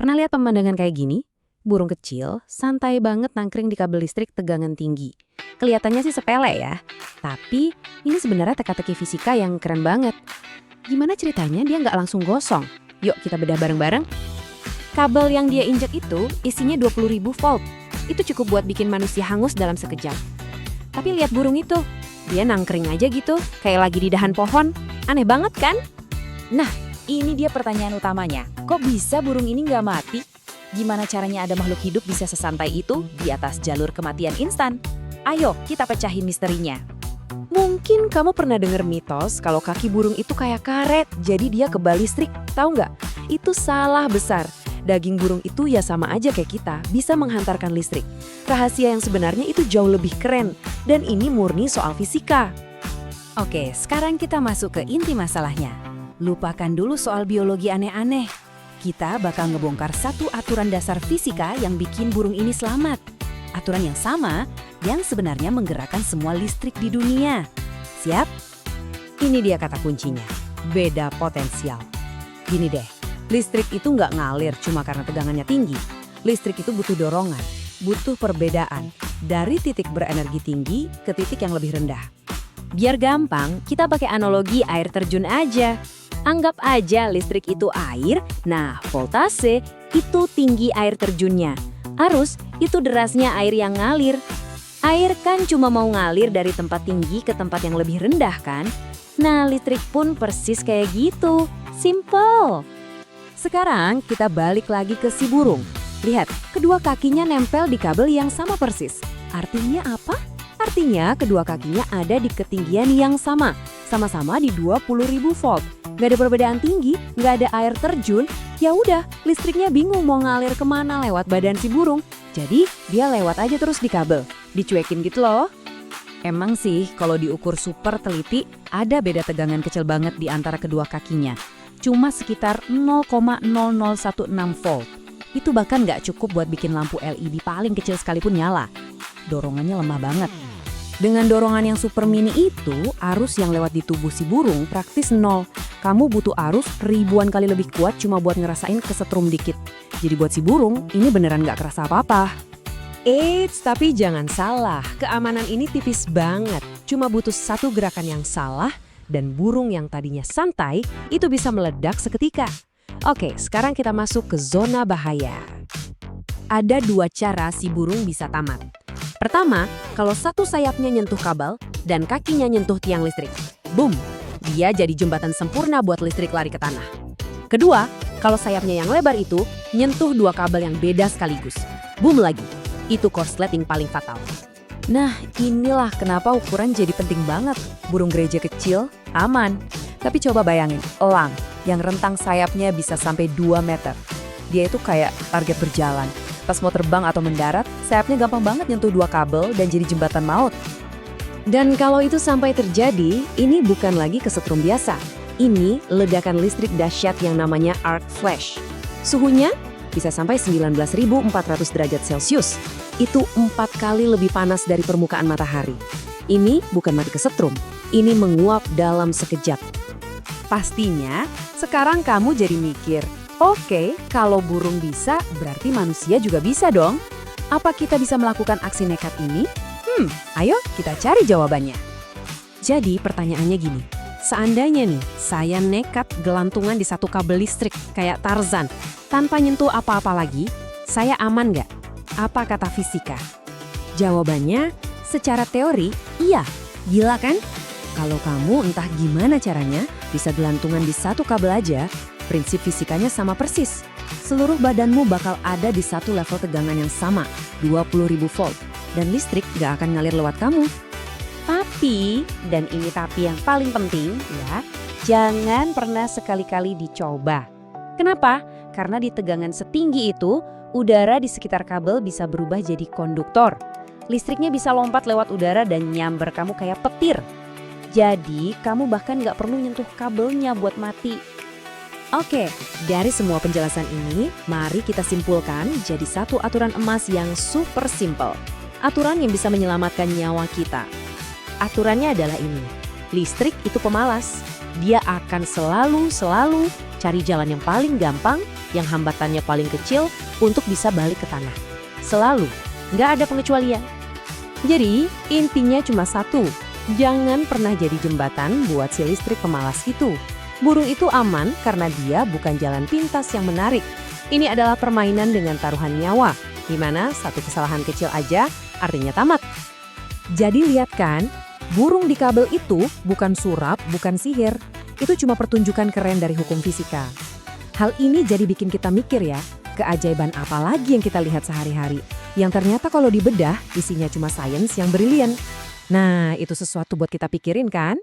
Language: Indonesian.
Pernah lihat pemandangan kayak gini? Burung kecil, santai banget nangkring di kabel listrik tegangan tinggi. Kelihatannya sih sepele ya, tapi ini sebenarnya teka-teki fisika yang keren banget. Gimana ceritanya dia nggak langsung gosong? Yuk kita bedah bareng-bareng. Kabel yang dia injek itu isinya 20.000 volt. Itu cukup buat bikin manusia hangus dalam sekejap. Tapi lihat burung itu, dia nangkring aja gitu, kayak lagi di dahan pohon. Aneh banget kan? Nah, ini dia pertanyaan utamanya. Kok bisa burung ini nggak mati? Gimana caranya ada makhluk hidup bisa sesantai itu di atas jalur kematian instan? Ayo, kita pecahin misterinya. Mungkin kamu pernah dengar mitos kalau kaki burung itu kayak karet, jadi dia kebal listrik. Tahu nggak? Itu salah besar. Daging burung itu ya sama aja kayak kita, bisa menghantarkan listrik. Rahasia yang sebenarnya itu jauh lebih keren, dan ini murni soal fisika. Oke, sekarang kita masuk ke inti masalahnya. Lupakan dulu soal biologi aneh-aneh. Kita bakal ngebongkar satu aturan dasar fisika yang bikin burung ini selamat. Aturan yang sama yang sebenarnya menggerakkan semua listrik di dunia. Siap? Ini dia kata kuncinya, beda potensial. Gini deh, listrik itu nggak ngalir cuma karena tegangannya tinggi. Listrik itu butuh dorongan, butuh perbedaan dari titik berenergi tinggi ke titik yang lebih rendah. Biar gampang, kita pakai analogi air terjun aja. Anggap aja listrik itu air, nah voltase itu tinggi air terjunnya. Arus itu derasnya air yang ngalir. Air kan cuma mau ngalir dari tempat tinggi ke tempat yang lebih rendah kan? Nah listrik pun persis kayak gitu, simple. Sekarang kita balik lagi ke si burung. Lihat, kedua kakinya nempel di kabel yang sama persis. Artinya apa? Artinya kedua kakinya ada di ketinggian yang sama. Sama-sama di 20.000 volt. Gak ada perbedaan tinggi, gak ada air terjun, ya udah listriknya bingung mau ngalir kemana lewat badan si burung. Jadi dia lewat aja terus di kabel, dicuekin gitu loh. Emang sih kalau diukur super teliti ada beda tegangan kecil banget di antara kedua kakinya. Cuma sekitar 0,0016 volt. Itu bahkan gak cukup buat bikin lampu LED paling kecil sekalipun nyala. Dorongannya lemah banget. Dengan dorongan yang super mini itu, arus yang lewat di tubuh si burung praktis nol. Kamu butuh arus ribuan kali lebih kuat cuma buat ngerasain kesetrum dikit. Jadi buat si burung, ini beneran gak kerasa apa-apa. Eits, tapi jangan salah, keamanan ini tipis banget. Cuma butuh satu gerakan yang salah, dan burung yang tadinya santai, itu bisa meledak seketika. Oke, sekarang kita masuk ke zona bahaya. Ada dua cara si burung bisa tamat. Pertama, kalau satu sayapnya nyentuh kabel dan kakinya nyentuh tiang listrik. Boom! Dia jadi jembatan sempurna buat listrik lari ke tanah. Kedua, kalau sayapnya yang lebar itu nyentuh dua kabel yang beda sekaligus. Boom lagi! Itu korsleting paling fatal. Nah, inilah kenapa ukuran jadi penting banget. Burung gereja kecil, aman. Tapi coba bayangin, elang yang rentang sayapnya bisa sampai 2 meter. Dia itu kayak target berjalan. Pas mau terbang atau mendarat, sayapnya gampang banget nyentuh dua kabel dan jadi jembatan maut. Dan kalau itu sampai terjadi, ini bukan lagi kesetrum biasa. Ini ledakan listrik dahsyat yang namanya arc flash. Suhunya bisa sampai 19.400 derajat Celcius. Itu 4 kali lebih panas dari permukaan matahari. Ini bukan mati kesetrum, ini menguap dalam sekejap. Pastinya, sekarang kamu jadi mikir, oke, kalau burung bisa, berarti manusia juga bisa dong. Apa kita bisa melakukan aksi nekat ini? Ayo kita cari jawabannya. Jadi pertanyaannya gini, seandainya nih saya nekat gelantungan di satu kabel listrik kayak Tarzan, tanpa nyentuh apa-apa lagi, saya aman nggak? Apa kata fisika? Jawabannya, secara teori, iya. Gila kan? Kalau kamu entah gimana caranya bisa gelantungan di satu kabel aja, prinsip fisikanya sama persis. Seluruh badanmu bakal ada di satu level tegangan yang sama, 20.000 volt. Dan listrik gak akan ngalir lewat kamu. Tapi, dan ini tapi yang paling penting ya, jangan pernah sekali-kali dicoba. Kenapa? Karena di tegangan setinggi itu, udara di sekitar kabel bisa berubah jadi konduktor. Listriknya bisa lompat lewat udara dan nyamber kamu kayak petir. Jadi, kamu bahkan gak perlu nyentuh kabelnya buat mati. Oke, dari semua penjelasan ini, mari kita simpulkan jadi satu aturan emas yang super simple. Aturan yang bisa menyelamatkan nyawa kita. Aturannya adalah ini, listrik itu pemalas. Dia akan selalu cari jalan yang paling gampang, yang hambatannya paling kecil untuk bisa balik ke tanah. Selalu, nggak ada pengecualian. Jadi, intinya cuma satu. Jangan pernah jadi jembatan buat si listrik pemalas itu. Burung itu aman karena dia bukan jalan pintas yang menarik. Ini adalah permainan dengan taruhan nyawa, di mana satu kesalahan kecil aja artinya tamat. Jadi lihat kan, burung di kabel itu bukan sulap, bukan sihir. Itu cuma pertunjukan keren dari hukum fisika. Hal ini jadi bikin kita mikir ya, keajaiban apa lagi yang kita lihat sehari-hari, yang ternyata kalau dibedah isinya cuma sains yang brilian. Nah, itu sesuatu buat kita pikirin kan?